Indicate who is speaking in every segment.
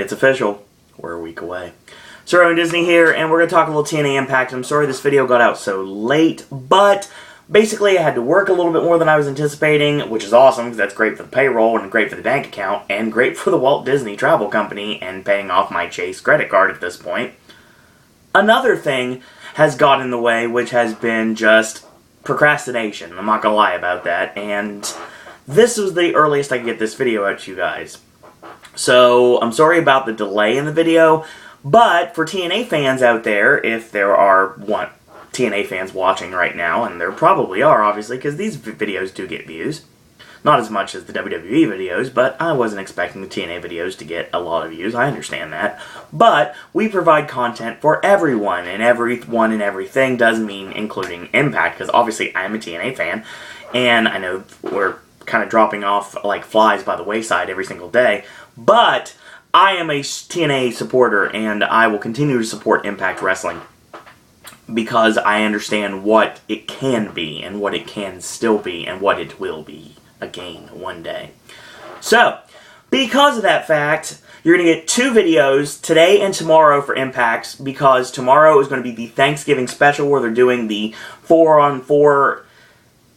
Speaker 1: It's official. We're a week away. Sir Owen Disney here, and we're going to talk a little TNA Impact. I'm sorry this video got out so late, but basically I had to work a little bit more than I was anticipating, which is awesome because that's great for the payroll and great for the bank account and great for the Walt Disney Travel Company and paying off my Chase credit card at this point. Another thing has got in the way, which has been just procrastination. I'm not going to lie about that, and this was the earliest I could get this video out to you guys. So, I'm sorry about the delay in the video, but for TNA fans out there, if there are TNA fans watching right now, and there probably are, obviously, because these videos do get views. Not as much as the WWE videos, but I wasn't expecting the TNA videos to get a lot of views. I understand that. But we provide content for everyone, and everyone and everything does mean including Impact, because obviously I'm a TNA fan, and I know we're kind of dropping off like flies by the wayside every single day, but I am a TNA supporter, and I will continue to support Impact Wrestling because I understand what it can be, and what it can still be, and what it will be again one day. So, because of that fact, you're going to get two videos today and tomorrow for Impact, because tomorrow is going to be the Thanksgiving special where they're doing the 4-on-4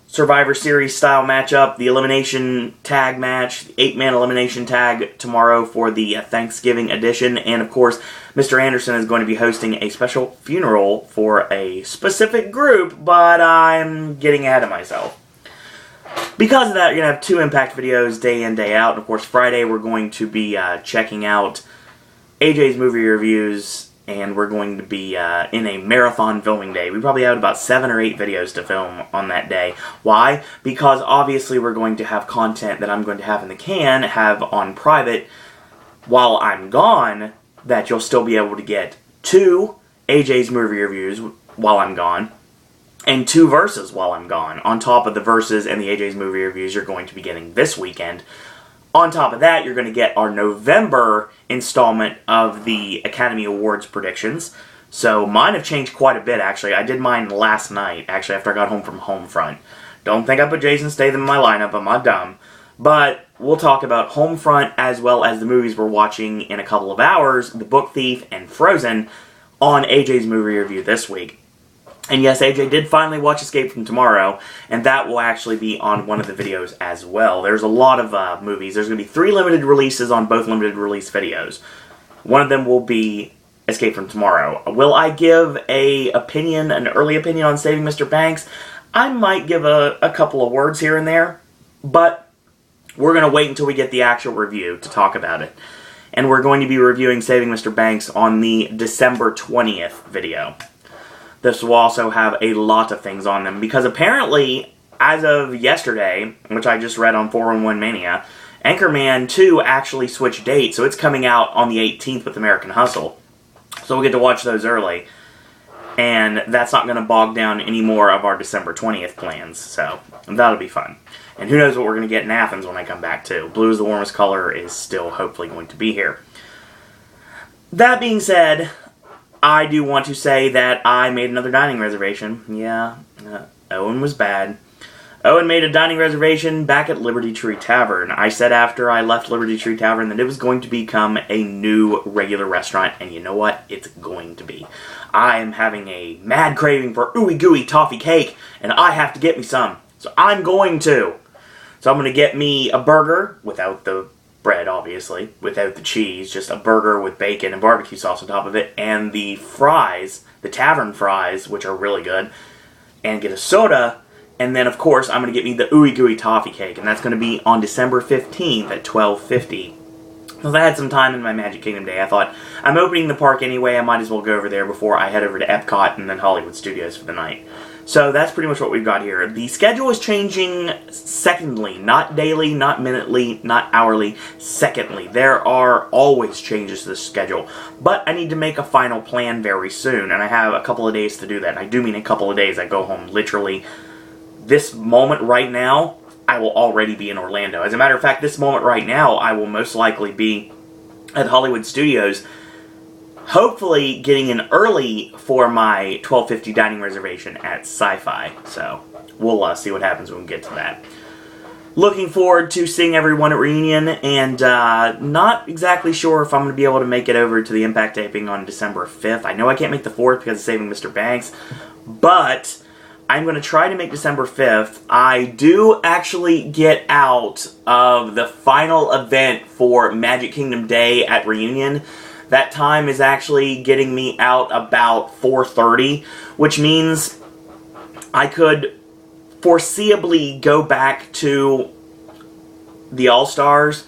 Speaker 1: Survivor Series style matchup, the elimination tag match, the 8-man elimination tag tomorrow for the Thanksgiving edition, and of course, Mr. Anderson is going to be hosting a special funeral for a specific group, but I'm getting ahead of myself. Because of that, you're going to have two Impact videos day in, day out, and of course, Friday we're going to be checking out AJ's movie reviews, and we're going to be in a marathon filming day. We probably have about 7 or 8 videos to film on that day. Why? Because obviously we're going to have content that I'm going to have in the can, have on private while I'm gone, that you'll still be able to get 2 AJ's movie reviews while I'm gone, and 2 verses while I'm gone, on top of the verses and the AJ's movie reviews you're going to be getting this weekend. On top of that, you're going to get our November installment of the Academy Awards predictions. So mine have changed quite a bit, actually. I did mine last night, actually, after I got home from Homefront. Don't think I put Jason Statham in my lineup, I'm not dumb. But we'll talk about Homefront as well as the movies we're watching in a couple of hours, The Book Thief and Frozen, on AJ's movie review this week. And yes, AJ did finally watch Escape from Tomorrow, and that will actually be on one of the videos as well. There's a lot of movies. There's going to be 3 limited releases on both limited release videos. One of them will be Escape from Tomorrow. Will I give an early opinion on Saving Mr. Banks? I might give a couple of words here and there, but we're going to wait until we get the actual review to talk about it. And we're going to be reviewing Saving Mr. Banks on the December 20th video. This will also have a lot of things on them, because apparently, as of yesterday, which I just read on 411 Mania, Anchorman 2 actually switched dates, so it's coming out on the 18th with American Hustle. So we'll get to watch those early, and that's not going to bog down any more of our December 20th plans, so that'll be fun. And who knows what we're going to get in Athens when I come back, too. Blue is the warmest color is still hopefully going to be here. That being said, I do want to say that I made another dining reservation. Yeah, Owen was bad. Owen made a dining reservation back at Liberty Tree Tavern. I said after I left Liberty Tree Tavern that it was going to become a new regular restaurant, and you know what? It's going to be. I am having a mad craving for ooey gooey toffee cake, and I have to get me some. So I'm going to. So I'm going to get me a burger without the bread, obviously, without the cheese, just a burger with bacon and barbecue sauce on top of it, and the fries, the tavern fries, which are really good, and get a soda, and then, of course, I'm going to get me the ooey gooey toffee cake, and that's going to be on December 15th at 12:50. Because I had some time in my Magic Kingdom day, I thought, I'm opening the park anyway, I might as well go over there before I head over to Epcot and then Hollywood Studios for the night. So that's pretty much what we've got here. The schedule is changing secondly, not daily, not minutely, not hourly, secondly. There are always changes to the schedule, but I need to make a final plan very soon, and I have a couple of days to do that. And I do mean a couple of days. I go home literally this moment right now. I will already be in Orlando. As a matter of fact, this moment right now, I will most likely be at Hollywood Studios, hopefully getting in early for my 12:50 dining reservation at Sci-Fi. So we'll see what happens when we get to that. Looking forward to seeing everyone at Reunion, and not exactly sure if I'm going to be able to make it over to the Impact taping on December 5th. I know I can't make the 4th because of Saving Mr. Banks, but I'm going to try to make December 5th. I do actually get out of the final event for Magic Kingdom Day at Reunion. That time is actually getting me out about 4:30, which means I could foreseeably go back to the All-Stars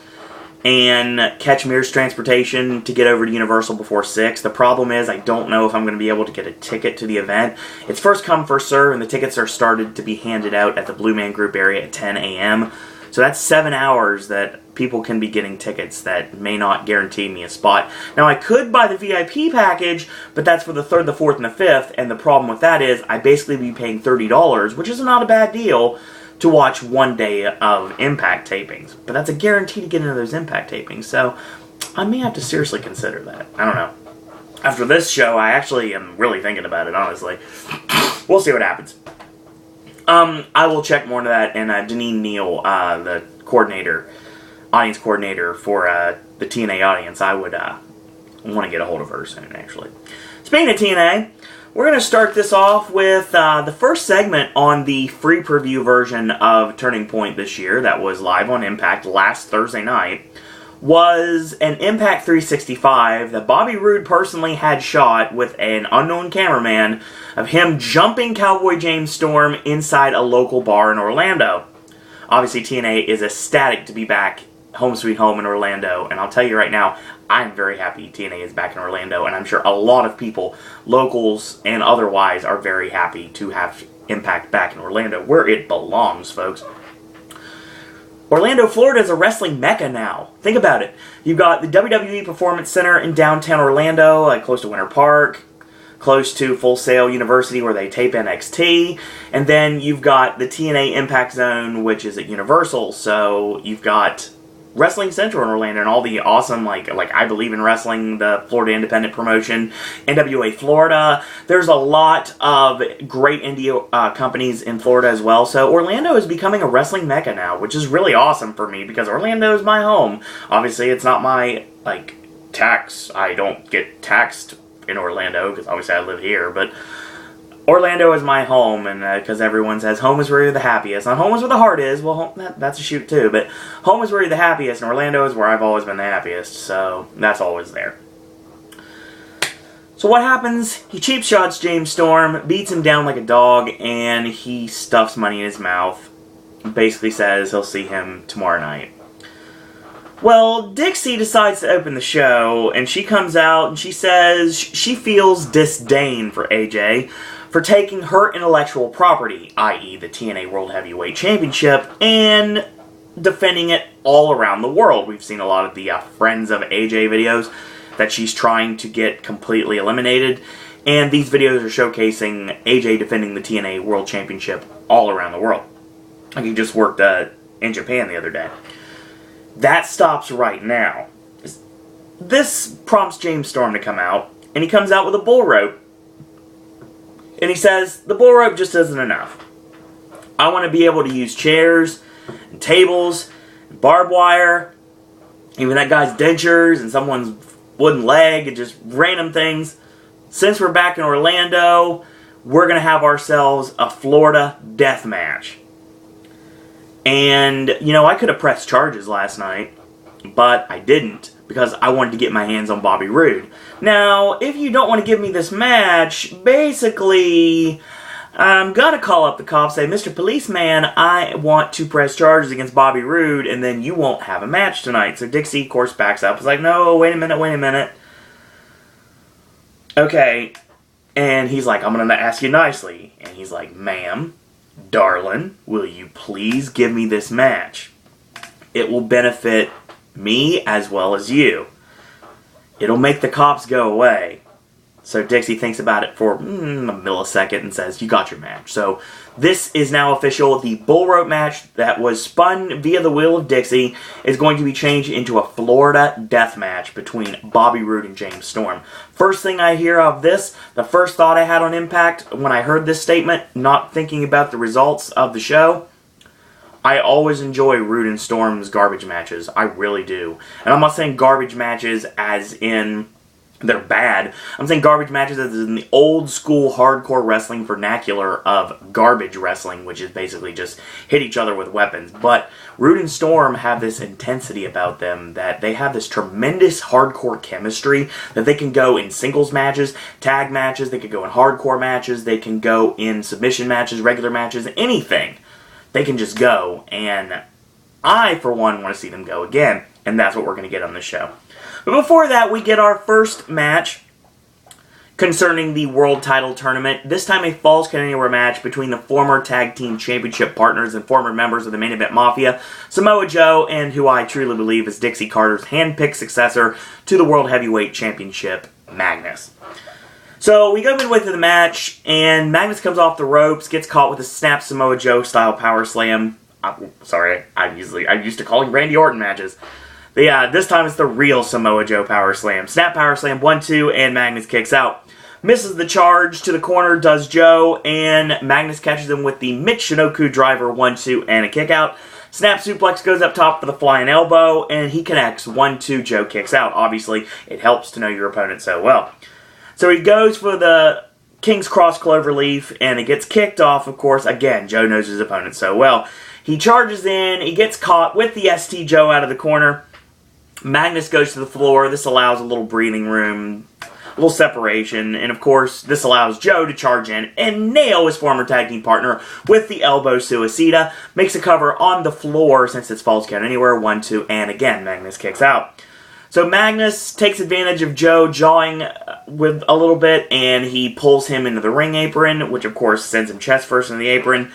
Speaker 1: and catch Mears Transportation to get over to Universal before 6. The problem is I don't know if I'm going to be able to get a ticket to the event. It's first come, first serve, and the tickets are started to be handed out at the Blue Man Group area at 10 a.m. So that's 7 hours that people can be getting tickets that may not guarantee me a spot. Now, I could buy the VIP package, but that's for the 3rd, the 4th, and the 5th, and the problem with that is I basically be paying $30, which is not a bad deal, to watch one day of Impact tapings. But that's a guarantee to get into those Impact tapings, so I may have to seriously consider that. I don't know. After this show, I actually am really thinking about it, honestly. We'll see what happens. I will check more into that, and Deneen Neal, the coordinator, audience coordinator for the TNA audience, I would want to get a hold of her soon, actually. Speaking of TNA, we're going to start this off with the first segment on the free preview version of Turning Point this year that was live on Impact last Thursday night. Was an Impact 365 that Bobby Roode personally had shot with an unknown cameraman of him jumping Cowboy James Storm inside a local bar in Orlando. Obviously, TNA is ecstatic to be back home sweet home in Orlando, and I'll tell you right now, I'm very happy TNA is back in Orlando, and I'm sure a lot of people, locals and otherwise, are very happy to have Impact back in Orlando, where it belongs, folks. Orlando, Florida is a wrestling mecca now. Think about it. You've got the WWE Performance Center in downtown Orlando, close to Winter Park, close to Full Sail University where they tape NXT, and then you've got the TNA Impact Zone, which is at Universal, so you've got Wrestling Central in Orlando and all the awesome, like I Believe in Wrestling, the Florida Independent Promotion, NWA Florida. There's a lot of great indie companies in Florida as well. So Orlando is becoming a wrestling mecca now, which is really awesome for me because Orlando is my home. Obviously, it's not my, tax. I don't get taxed in Orlando because obviously I live here, but Orlando is my home, and because everyone says home is where you're the happiest. Not home is where the heart is. Well, that's a shoot too, but home is where you're the happiest, and Orlando is where I've always been the happiest, so that's always there. So what happens? He cheap shots James Storm, beats him down like a dog, and he stuffs money in his mouth. Basically says he'll see him tomorrow night. Well, Dixie decides to open the show, and she comes out and she says she feels disdain for AJ for taking her intellectual property, i.e. the TNA World Heavyweight Championship, and defending it all around the world. We've seen a lot of the Friends of AJ videos that she's trying to get completely eliminated, and these videos are showcasing AJ defending the TNA World Championship all around the world. Like he just worked in Japan the other day. That stops right now. This prompts James Storm to come out, and he comes out with a bull rope. And he says, the bull rope just isn't enough. I want to be able to use chairs, and tables, and barbed wire, even that guy's dentures, and someone's wooden leg, and just random things. Since we're back in Orlando, we're going to have ourselves a Florida death match. And, I could have pressed charges last night, but I didn't, because I wanted to get my hands on Bobby Roode. Now, if you don't want to give me this match, basically, I'm going to call up the cops, say, Mr. Policeman, I want to press charges against Bobby Roode, and then you won't have a match tonight. So Dixie, of course, backs up. He's like, no, wait a minute. Okay, and he's like, I'm going to ask you nicely. And he's like, ma'am, darling, will you please give me this match? It will benefit me as well as you. It'll make the cops go away. So Dixie thinks about it for a millisecond and says, you got your match. So this is now official. The bull rope match that was spun via the wheel of Dixie is going to be changed into a Florida death match between Bobby Roode and James Storm. First thing I hear of this, the first thought I had on Impact when I heard this statement, not thinking about the results of the show, I always enjoy Rude and Storm's garbage matches. I really do. And I'm not saying garbage matches as in they're bad. I'm saying garbage matches as in the old school hardcore wrestling vernacular of garbage wrestling, which is basically just hit each other with weapons. But Rude and Storm have this intensity about them that they have this tremendous hardcore chemistry that they can go in singles matches, tag matches, they can go in hardcore matches, they can go in submission matches, regular matches, anything. They can just go, and I, for one, want to see them go again, and that's what we're going to get on this show. But before that, we get our first match concerning the World Title Tournament. This time a Falls Count Anywhere match between the former Tag Team Championship partners and former members of the Main Event Mafia, Samoa Joe, and who I truly believe is Dixie Carter's hand-picked successor to the World Heavyweight Championship, Magnus. So we go midway through the match, and Magnus comes off the ropes, gets caught with a snap Samoa Joe style power slam. Sorry, I'm used to calling Randy Orton matches. But yeah, this time it's the real Samoa Joe power slam. Snap power slam, 1-2, and Magnus kicks out. Misses the charge to the corner, does Joe, and Magnus catches him with the Michinoku driver, 1-2, and a kick out. Snap suplex goes up top for the flying elbow, and he connects, 1-2, Joe kicks out. Obviously, it helps to know your opponent so well. So he goes for the King's Cross Cloverleaf, and it gets kicked off, of course. Again, Joe knows his opponent so well. He charges in, he gets caught with the ST Joe out of the corner. Magnus goes to the floor. This allows a little breathing room, a little separation, and of course, this allows Joe to charge in and nail his former tag team partner with the elbow suicida. Makes a cover on the floor since it's Falls Count Anywhere, 1-2, and again, Magnus kicks out. So Magnus takes advantage of Joe jawing with a little bit, and he pulls him into the ring apron, which of course sends him chest first in the apron.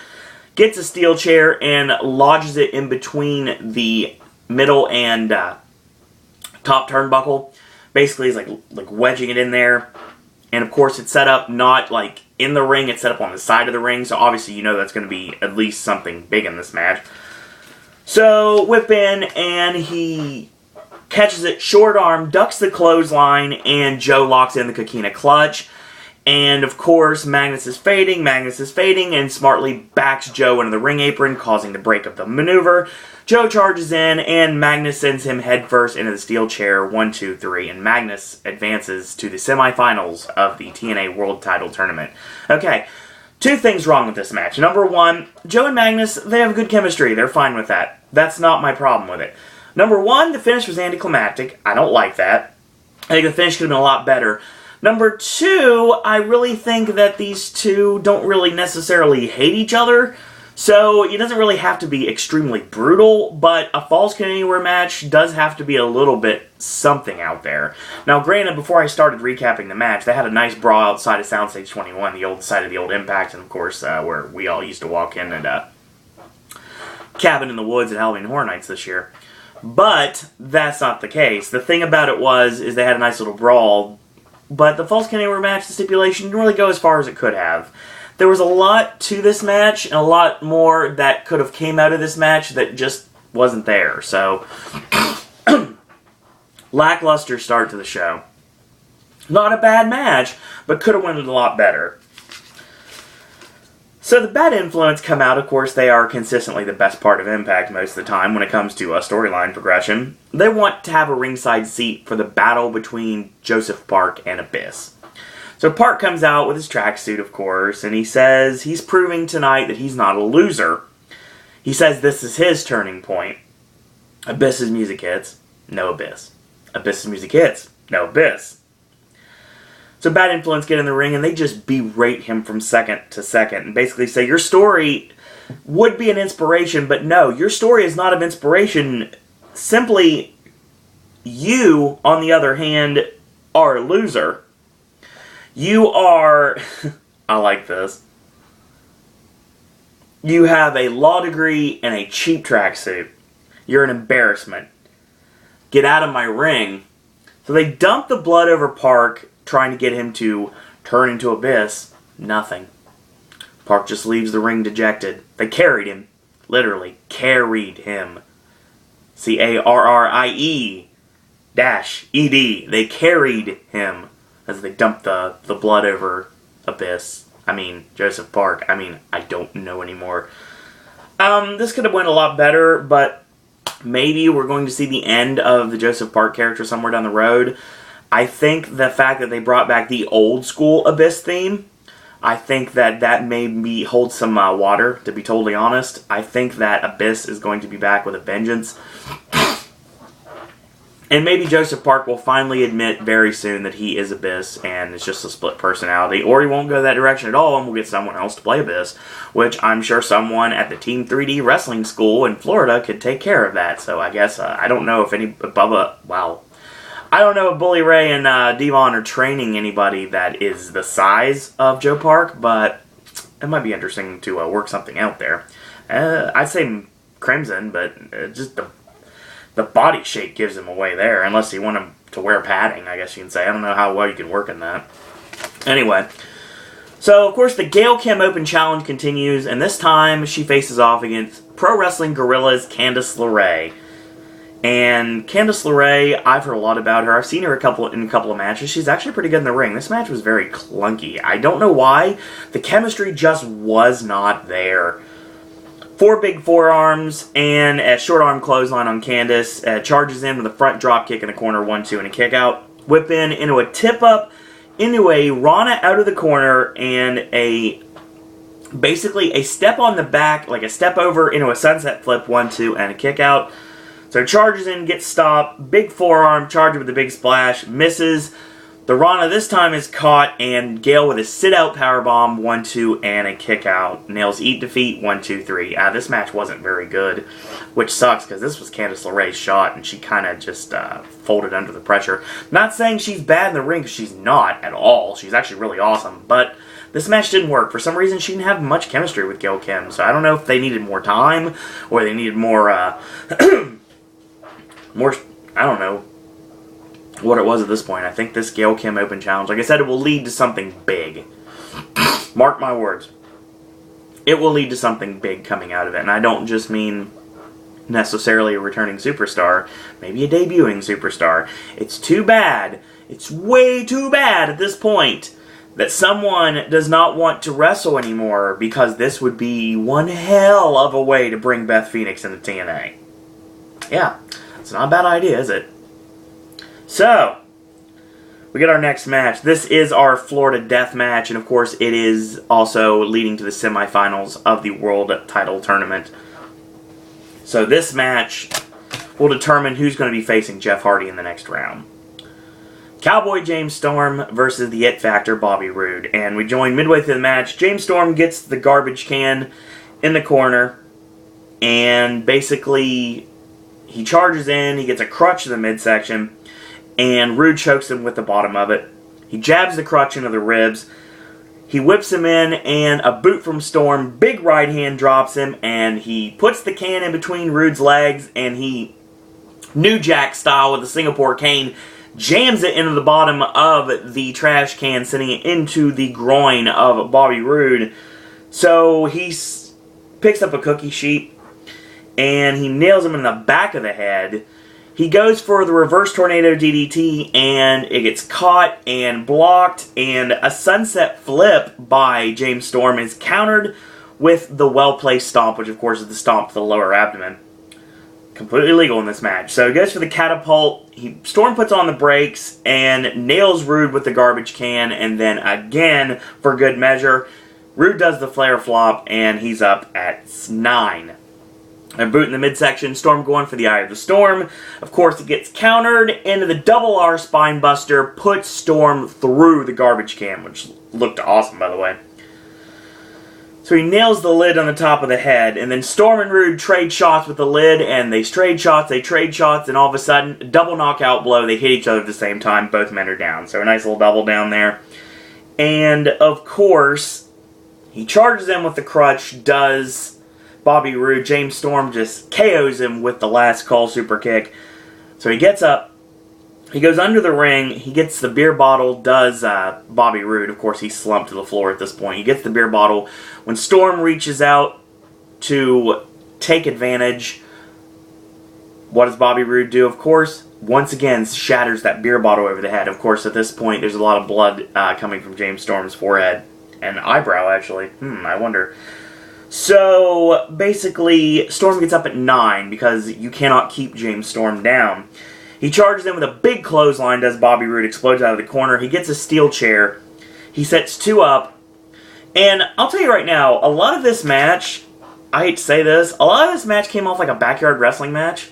Speaker 1: Gets a steel chair and lodges it in between the middle and top turnbuckle. Basically, he's like wedging it in there. And of course, it's set up not like in the ring, it's set up on the side of the ring, so obviously you know that's going to be at least something big in this match. So, whip in, and he catches it short arm, ducks the clothesline, and Joe locks in the Coquina Clutch. And of course, Magnus is fading, and smartly backs Joe into the ring apron, causing the break of the maneuver. Joe charges in, and Magnus sends him headfirst into the steel chair, 1-2-3, and Magnus advances to the semifinals of the TNA World Title Tournament. Okay, two things wrong with this match. Number one, Joe and Magnus, they have good chemistry. They're fine with that. That's not my problem with it. Number one, the finish was anticlimactic. I don't like that. I think the finish could have been a lot better. Number two, I really think that these two don't really necessarily hate each other, so it doesn't really have to be extremely brutal, but a Falls Count Anywhere match does have to be a little bit something out there. Now, granted, before I started recapping the match, they had a nice brawl outside of Soundstage 21, the old side of the old Impact, and of course, where we all used to walk in and Cabin in the Woods at Halloween Horror Nights this year. But that's not the case. The thing about it is they had a nice little brawl, but the Falls Count Anywhere match, the stipulation, didn't really go as far as it could have. There was a lot to this match, and a lot more that could have came out of this match that just wasn't there. So, lackluster start to the show. Not a bad match, but could have went a lot better. So the Bad Influence come out. Of course, they are consistently the best part of Impact most of the time when it comes to a storyline progression. They want to have a ringside seat for the battle between Joseph Park and Abyss. So Park comes out with his tracksuit, of course, and he says he's proving tonight that he's not a loser. He says this is his turning point. Abyss's music hits. No Abyss. Abyss's music hits. No Abyss. So Bad Influence get in the ring, and they just berate him from second to second, and basically say, your story would be an inspiration, but no, your story is not of inspiration. Simply, you, on the other hand, are a loser. You are... I like this. You have a law degree and a cheap tracksuit. You're an embarrassment. Get out of my ring. So they dump the blood over Park, trying to get him to turn into Abyss. Nothing. Park just leaves the ring dejected. They carried him. Literally. Carried him. C-A-R-R-I-E-E-D. They carried him as they dumped the blood over Abyss. I mean, Joseph Park. I mean, I don't know anymore. This could have went a lot better, but maybe we're going to see the end of the Joseph Park character somewhere down the road. I think the fact that they brought back the old school Abyss theme, I think that maybe holds some water, to be totally honest. I think that Abyss is going to be back with a vengeance. And maybe Joseph Park will finally admit very soon that he is Abyss and it's just a split personality. Or he won't go that direction at all and we'll get someone else to play Abyss. Which I'm sure someone at the Team 3D Wrestling School in Florida could take care of that. So I guess, I don't know if I don't know if Bully Ray and Devon are training anybody that is the size of Joe Park. But it might be interesting to work something out there. I'd say Crimson, but just the body shape gives him away there, unless you want him to wear padding, I guess you can say. I don't know how well you can work in that. Anyway, so of course the Gail Kim Open Challenge continues, and this time she faces off against Pro Wrestling Guerrilla's Candice LeRae. And Candice LeRae, I've heard a lot about her. I've seen her in a couple of matches. She's actually pretty good in the ring. This match was very clunky. I don't know why. The chemistry just was not there. 4 big forearms and a short arm clothesline on Candice. Charges in with a front drop kick in the corner, 1-2 and a kick out. Whip in into a tip up, into a Rana out of the corner, and basically a step on the back, like a step over into a sunset flip, 1-2 and a kick out. So charges in, gets stopped, big forearm, charge with a big splash, misses. The Rana this time is caught, and Gail with a sit-out powerbomb, 1-2, and a kick-out. Nails eat defeat, 1-2-3. This match wasn't very good, which sucks, because this was Candice LeRae's shot, and she kind of just folded under the pressure. Not saying she's bad in the ring, because she's not at all. She's actually really awesome, but this match didn't work. For some reason, she didn't have much chemistry with Gail Kim, so I don't know if they needed more time, or they needed more, I don't know what it was at this point. I think this Gail Kim Open Challenge, like I said, it will lead to something big. Mark my words. It will lead to something big coming out of it. And I don't just mean necessarily a returning superstar. Maybe a debuting superstar. It's too bad. It's way too bad at this point that someone does not want to wrestle anymore, because this would be one hell of a way to bring Beth Phoenix into TNA. Yeah, it's not a bad idea, is it? So, we get our next match. This is our Florida Death Match, and of course it is also leading to the semifinals of the World Title Tournament. So this match will determine who's going to be facing Jeff Hardy in the next round. Cowboy James Storm versus the It Factor Bobby Roode. And we join midway through the match. James Storm gets the garbage can in the corner, and basically he charges in, he gets a crutch in the midsection, and Roode chokes him with the bottom of it. He jabs the crutch into the ribs. He whips him in, and a boot from Storm, big right hand drops him, and he puts the can in between Roode's legs, and he, New Jack style with the Singapore cane, jams it into the bottom of the trash can, sending it into the groin of Bobby Roode. So he picks up a cookie sheet, and he nails him in the back of the head. He goes for the reverse tornado DDT, and it gets caught and blocked, and a sunset flip by James Storm is countered with the well-placed stomp, which of course is the stomp to the lower abdomen. Completely legal in this match. So he goes for the catapult, Storm puts on the brakes, and nails Roode with the garbage can, and then again, for good measure, Roode does the flare flop, and he's up at 9. A boot in the midsection, Storm going for the Eye of the Storm. Of course, it gets countered into the double R spine buster, puts Storm through the garbage can, which looked awesome, by the way. So he nails the lid on the top of the head, and then Storm and Roode trade shots with the lid, and they trade shots, and all of a sudden, double knockout blow, they hit each other at the same time, both men are down. So a nice little double down there. And, of course, he charges in with the crutch, does Bobby Roode. James Storm just KOs him with the last call super kick. So he gets up, he goes under the ring, he gets the beer bottle, does Bobby Roode. Of course, he's slumped to the floor at this point. He gets the beer bottle. When Storm reaches out to take advantage, what does Bobby Roode do? Of course, once again, shatters that beer bottle over the head. Of course, at this point, there's a lot of blood coming from James Storm's forehead and eyebrow, actually. I wonder. So, basically, Storm gets up at 9 because you cannot keep James Storm down. He charges in with a big clothesline, does Bobby Roode, explodes out of the corner. He gets a steel chair. He sets 2 up. And I'll tell you right now, a lot of this match, I hate to say this, a lot of this match came off like a backyard wrestling match.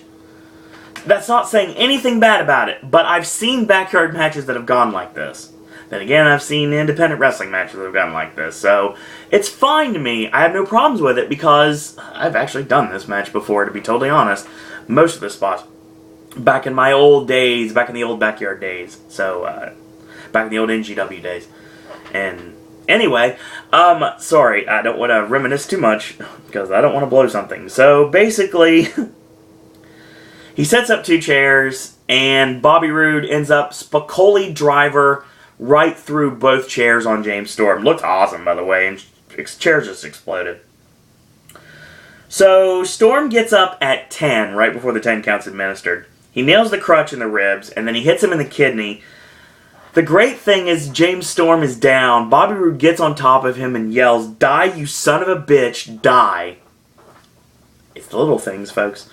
Speaker 1: That's not saying anything bad about it, but I've seen backyard matches that have gone like this. Then again, I've seen independent wrestling matches that have gone like this, so it's fine to me. I have no problems with it because I've actually done this match before, to be totally honest. Most of the spots. Back in my old days, back in the old backyard days. So, back in the old NGW days. And anyway, sorry, I don't want to reminisce too much because I don't want to blow something. So, basically, he sets up 2 chairs, and Bobby Roode ends up Spicoli driver right through both chairs on James Storm. Looked awesome, by the way, and chairs just exploded. So, Storm gets up at 10, right before the 10 count's administered. He nails the crutch in the ribs, and then he hits him in the kidney. The great thing is James Storm is down. Bobby Roode gets on top of him and yells, "Die, you son of a bitch, die." It's the little things, folks.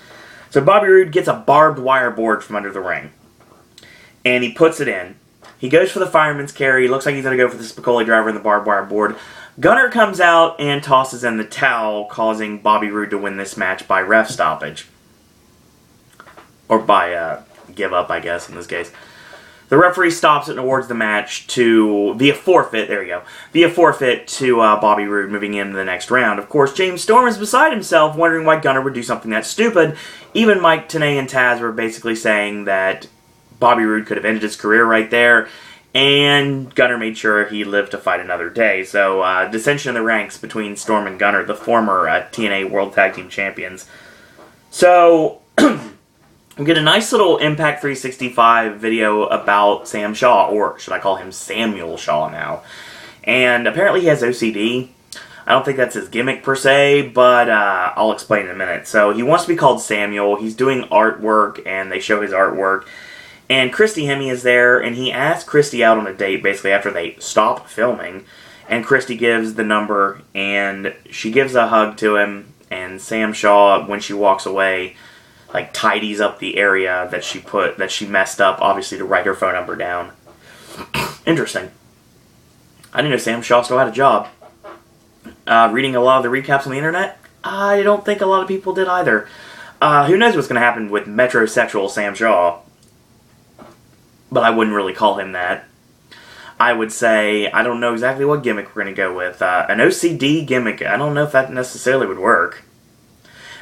Speaker 1: So Bobby Roode gets a barbed wire board from under the ring. And he puts it in. He goes for the fireman's carry. Looks like he's going to go for the Spicoli driver and the barbed wire board. Gunner comes out and tosses in the towel, causing Bobby Roode to win this match by ref stoppage. Or by give up, I guess, in this case. The referee stops it and awards the match to, via forfeit, there we go, via forfeit to Bobby Roode, moving into the next round. Of course, James Storm is beside himself, wondering why Gunner would do something that stupid. Even Mike Tenay and Taz were basically saying that Bobby Roode could have ended his career right there, and Gunner made sure he lived to fight another day. So, dissension in the ranks between Storm and Gunner, the former TNA World Tag Team Champions. So, we get a nice little Impact 365 video about Sam Shaw, or should I call him Samuel Shaw now. And apparently he has OCD. I don't think that's his gimmick per se, but I'll explain in a minute. So, he wants to be called Samuel. He's doing artwork, and they show his artwork. And Christy Hemme is there, and he asks Christy out on a date, basically, after they stop filming. And Christy gives the number, and she gives a hug to him, and Sam Shaw, when she walks away, like, tidies up the area that she messed up, obviously, to write her phone number down. Interesting. I didn't know Sam Shaw still had a job. Reading a lot of the recaps on the internet, I don't think a lot of people did either. Who knows what's going to happen with metrosexual Sam Shaw? But I wouldn't really call him that. I would say, I don't know exactly what gimmick we're going to go with. An OCD gimmick, I don't know if that necessarily would work.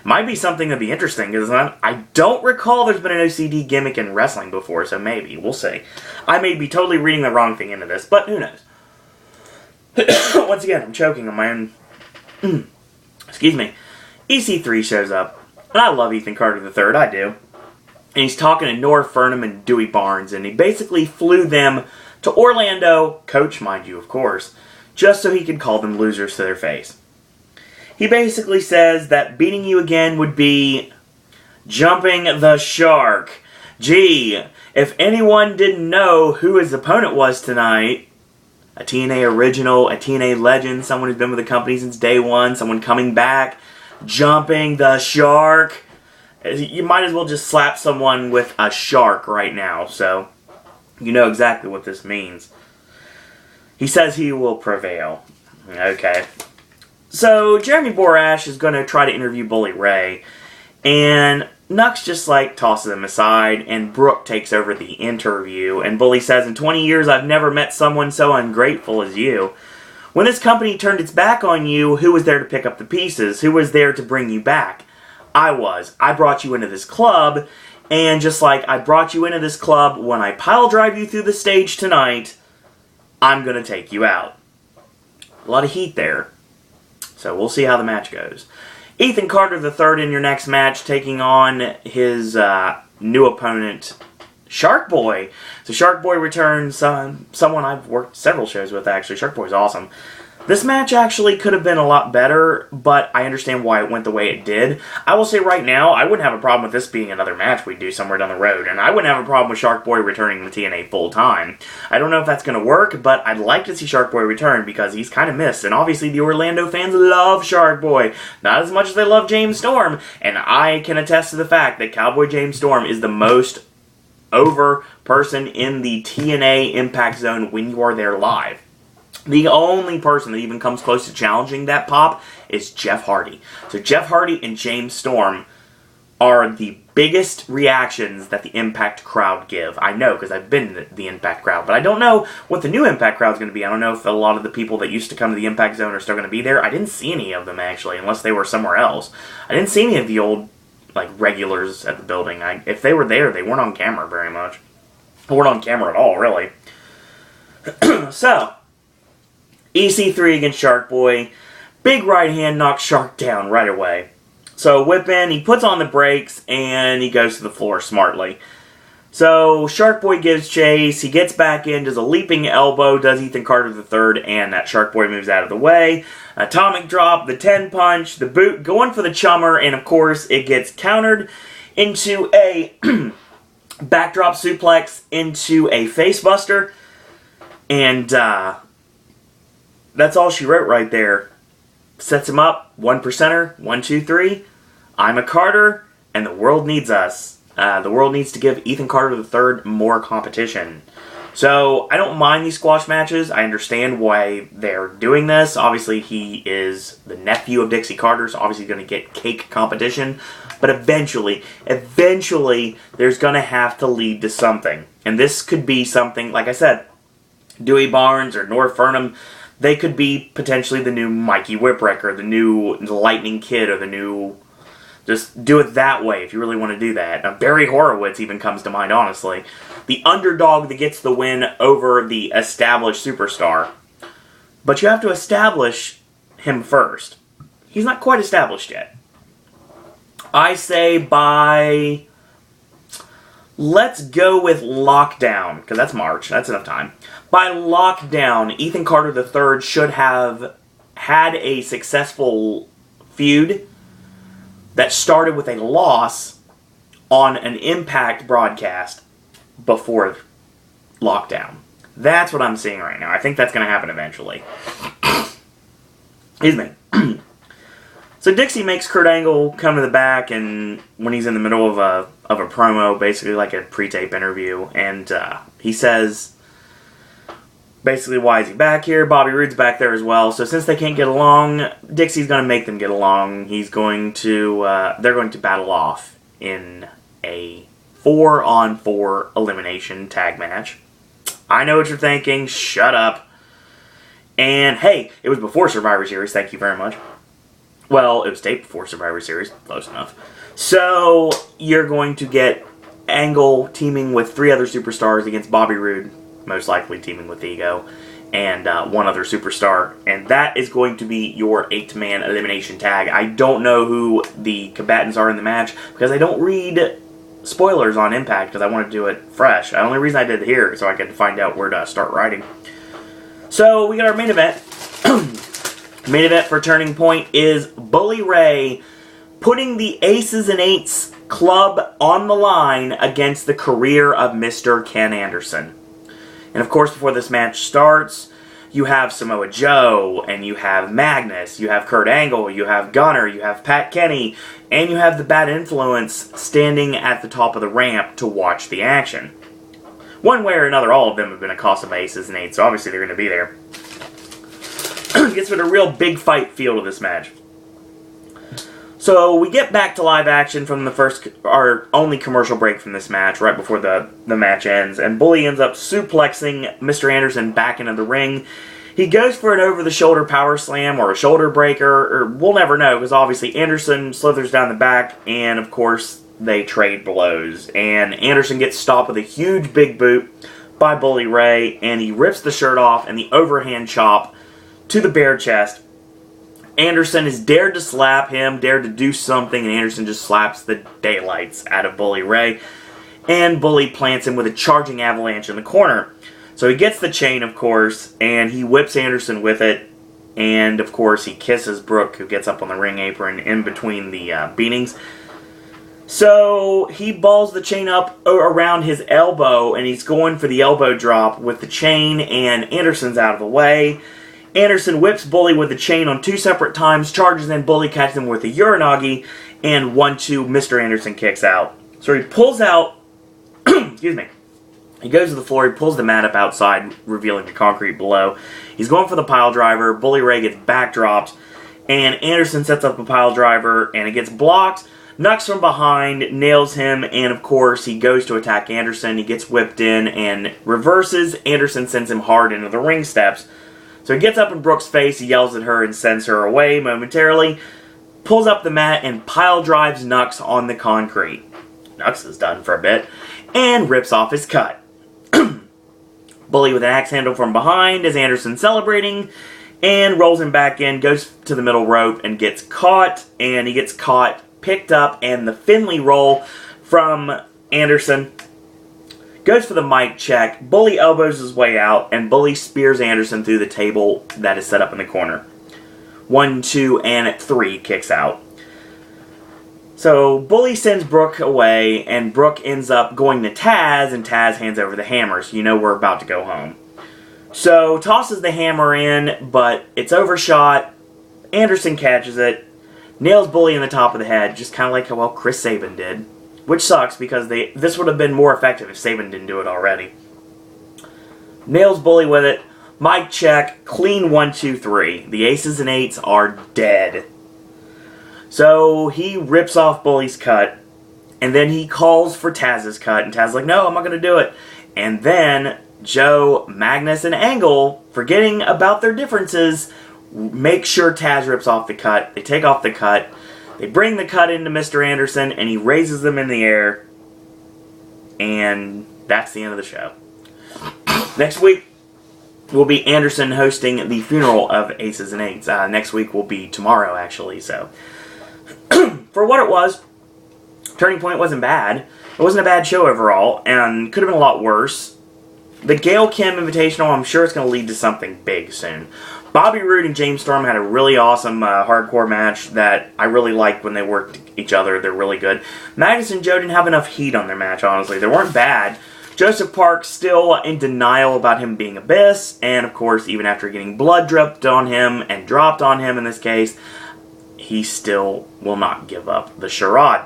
Speaker 1: Might be something that'd be interesting, because I don't recall there's been an OCD gimmick in wrestling before, so maybe. We'll see. I may be totally reading the wrong thing into this, but who knows. Once again, I'm choking on my own... Excuse me. EC3 shows up, and I love Ethan Carter III, I do. And he's talking to Nora Furnham and Dewey Barnes, and he basically flew them to Orlando, coach, mind you, of course, just so he could call them losers to their face. He basically says that beating you again would be jumping the shark. Gee, if anyone didn't know who his opponent was tonight, a TNA original, a TNA legend, someone who's been with the company since day one, someone coming back, jumping the shark. You might as well just slap someone with a shark right now, so you know exactly what this means. He says he will prevail. Okay. So, Jeremy Borash is going to try to interview Bully Ray, and Nux just, tosses him aside, and Brooke takes over the interview, and Bully says, "In 20 years, I've never met someone so ungrateful as you. When this company turned its back on you, who was there to pick up the pieces? Who was there to bring you back? I was. I brought you into this club, and just like I brought you into this club, when I pile drive you through the stage tonight, I'm going to take you out." A lot of heat there. So we'll see how the match goes. Ethan Carter III in your next match, taking on his new opponent, Shark Boy. So Shark Boy returns, someone I've worked several shows with, actually. Shark Boy's awesome. This match actually could have been a lot better, but I understand why it went the way it did. I will say right now, I wouldn't have a problem with this being another match we'd do somewhere down the road, and I wouldn't have a problem with Shark Boy returning to TNA full-time. I don't know if that's going to work, but I'd like to see Shark Boy return because he's kind of missed, and obviously the Orlando fans love Shark Boy, not as much as they love James Storm, and I can attest to the fact that Cowboy James Storm is the most over person in the TNA Impact Zone when you are there live. The only person that even comes close to challenging that pop is Jeff Hardy. So Jeff Hardy and James Storm are the biggest reactions that the Impact crowd give. I know, because I've been in the Impact crowd, but I don't know what the new Impact crowd is going to be. I don't know if a lot of the people that used to come to the Impact Zone are still going to be there. I didn't see any of them, actually, unless they were somewhere else. I didn't see any of the old, regulars at the building. If they were there, they weren't on camera very much. They weren't on camera at all, really. So, EC3 against Shark Boy. Big right hand knocks Shark down right away. So whip in, he puts on the brakes, and he goes to the floor smartly. So Shark Boy gives chase, he gets back in, does a leaping elbow, does Ethan Carter III, and that Shark Boy moves out of the way. Atomic drop, the 10 punch, the boot, going for the chummer, and of course it gets countered into a backdrop suplex into a facebuster. And that's all she wrote right there. Sets him up, 1%er, 1, 2, 3. I'm a Carter, and the world needs us. The world needs to give Ethan Carter III more competition. So, I don't mind these squash matches. I understand why they're doing this. Obviously, he is the nephew of Dixie Carter, so obviously he's going to get cake competition. But eventually, there's going to have to lead to something. And this could be something, like I said, Dewey Barnes or North Furnham. They could be potentially the new Mikey Whipwrecker, the new Lightning Kid, or the new... Just do it that way if you really want to do that. Now, Barry Horowitz even comes to mind, honestly. The underdog that gets the win over the established superstar. But you have to establish him first. He's not quite established yet. I say by... Let's go with Lockdown, because that's March. That's enough time. By Lockdown, Ethan Carter III should have had a successful feud that started with a loss on an Impact broadcast before Lockdown. That's what I'm seeing right now. I think that's going to happen eventually. Excuse me. So Dixie makes Kurt Angle come to the back, and when he's in the middle of a promo, basically like a pre-tape interview, and he says, basically, why is he back here? Bobby Roode's back there as well. So since they can't get along, Dixie's going to make them get along. He's going to, they're going to battle off in a 4-on-4 elimination tag match. I know what you're thinking. Shut up. And hey, it was before Survivor Series. Thank you very much. Well, it was taped before Survivor Series. Close enough. So, you're going to get Angle teaming with 3 other superstars against Bobby Roode, most likely teaming with Ego, and 1 other superstar. And that is going to be your 8-man elimination tag. I don't know who the combatants are in the match, because I don't read spoilers on Impact, because I want to do it fresh. The only reason I did it here is so I could find out where to start writing. So, we got our main event. Main event for Turning Point is Bully Ray putting the Aces and Eights club on the line against the career of Mr. Ken Anderson. And of course, before this match starts, you have Samoa Joe, and you have Magnus, you have Kurt Angle, you have Gunner, you have Pat Kenny, and you have the Bad Influence standing at the top of the ramp to watch the action. One way or another, all of them have been a cost of Aces and Eights, so obviously they're going to be there. Gets with a real big fight feel to this match. So we get back to live action from our only commercial break from this match, right before the match ends, and Bully ends up suplexing Mr. Anderson back into the ring. He goes for an over-the-shoulder power slam or a shoulder breaker, or we'll never know, because obviously Anderson slithers down the back, and of course they trade blows. And Anderson gets stopped with a huge big boot by Bully Ray, and he rips the shirt off, and the overhand chop to the bare chest. Anderson is dared to slap him, dared to do something, and Anderson just slaps the daylights out of Bully Ray. And Bully plants him with a charging avalanche in the corner. So he gets the chain, of course, and he whips Anderson with it. And, of course, he kisses Brooke, who gets up on the ring apron in between the beatings. So, he balls the chain up around his elbow, and he's going for the elbow drop with the chain, and Anderson's out of the way. Anderson whips Bully with the chain on 2 separate times, charges in, Bully catches him with a Uranagi, and 1-2, Mr. Anderson kicks out. So he pulls out, excuse me, he goes to the floor, he pulls the mat up outside, revealing the concrete below. He's going for the pile driver, Bully Ray gets backdropped, and Anderson sets up a pile driver, and it gets blocked. Nux from behind, nails him, and of course he goes to attack Anderson. He gets whipped in and reverses. Anderson sends him hard into the ring steps. So he gets up in Brooke's face, he yells at her and sends her away momentarily, pulls up the mat and pile drives Nux on the concrete. Nux is done for a bit, and rips off his cut. Bully with an axe handle from behind as Anderson celebrating, and rolls him back in, goes to the middle rope and gets caught, and he gets caught, picked up, and the Finley roll from Anderson. Goes for the mic check, Bully elbows his way out, and Bully spears Anderson through the table that is set up in the corner. 1, 2, and 3 kicks out. So, Bully sends Brooke away, and Brooke ends up going to Taz, and Taz hands over the hammer, so you know we're about to go home. So, tosses the hammer in, but it's overshot. Anderson catches it, nails Bully in the top of the head, just kind of like how well Chris Sabin did. Which sucks, because this would have been more effective if Sabin didn't do it already. Nails Bully with it. Mic check. Clean 1, 2, 3. The aces and eights are dead. So he rips off Bully's cut. And then he calls for Taz's cut. And Taz's like, no, I'm not going to do it. And then Joe, Magnus, and Angle, forgetting about their differences, make sure Taz rips off the cut. They take off the cut. They bring the cut into Mr. Anderson, and he raises them in the air. And that's the end of the show. Next week will be Anderson hosting the funeral of Aces and Eights. Next week will be tomorrow, actually. So, for what it was, Turning Point wasn't bad. It wasn't a bad show overall, and could have been a lot worse. The Gail Kim Invitational, I'm sure it's going to lead to something big soon. Bobby Roode and James Storm had a really awesome hardcore match that I really liked when they worked each other. They're really good. Magnus and Joe didn't have enough heat on their match, honestly. They weren't bad. Joseph Park still in denial about him being Abyss, and of course, even after getting blood dripped on him, and dropped on him in this case, he still will not give up the charade.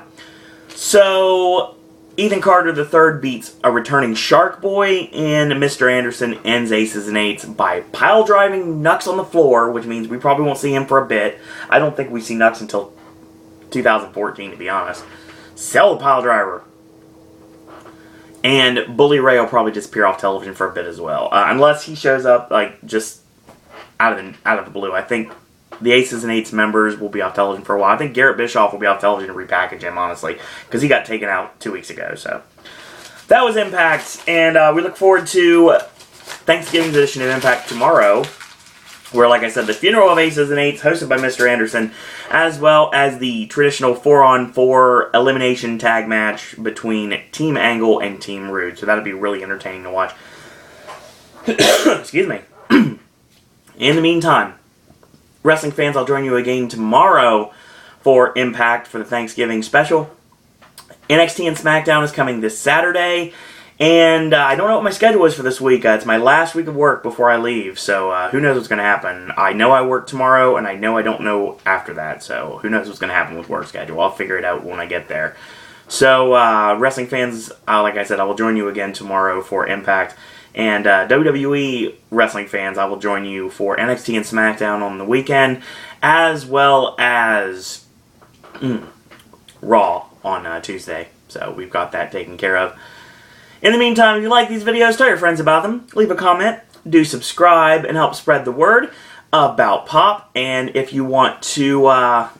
Speaker 1: So, Ethan Carter III beats a returning Shark Boy, and Mr. Anderson ends Aces and Eights by pile driving Nux on the floor, which means we probably won't see him for a bit. I don't think we see Nux until 2014, to be honest. Sell the pile driver. And Bully Ray will probably disappear off television for a bit as well. Unless he shows up, like, just out of the blue. I think the Aces and Eights members will be off television for a while. I think Garrett Bischoff will be off television to repackage him, honestly. Because he got taken out 2 weeks ago, so. That was Impact. And we look forward to Thanksgiving's edition of Impact tomorrow. Where, like I said, the funeral of Aces and Eights, hosted by Mr. Anderson, as well as the traditional 4-on-4 elimination tag match between Team Angle and Team Roode. So that'll be really entertaining to watch. Excuse me. In the meantime, wrestling fans, I'll join you again tomorrow for Impact for the Thanksgiving special. NXT and SmackDown is coming this Saturday. And I don't know what my schedule is for this week. It's my last week of work before I leave, so who knows what's going to happen. I know I work tomorrow, and I know I don't know after that, so who knows what's going to happen with work schedule. I'll figure it out when I get there. So, wrestling fans, like I said, I will join you again tomorrow for Impact. And WWE wrestling fans, I will join you for NXT and SmackDown on the weekend, as well as Raw on Tuesday. So we've got that taken care of. In the meantime, if you like these videos, tell your friends about them. Leave a comment, do subscribe, and help spread the word about Pop. And if you want to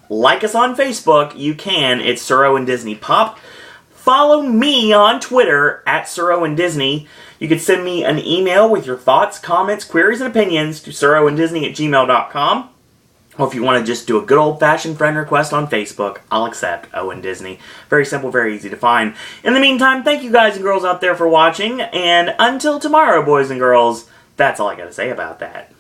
Speaker 1: like us on Facebook, you can. It's Sir Owen Disney Pop. Follow me on Twitter at Sir Owen Disney. You can send me an email with your thoughts, comments, queries, and opinions to sirowendisney@gmail.com. Or if you want to just do a good old-fashioned friend request on Facebook, I'll accept Owen Disney. Very simple, very easy to find. In the meantime, thank you guys and girls out there for watching. And until tomorrow, boys and girls, that's all I got to say about that.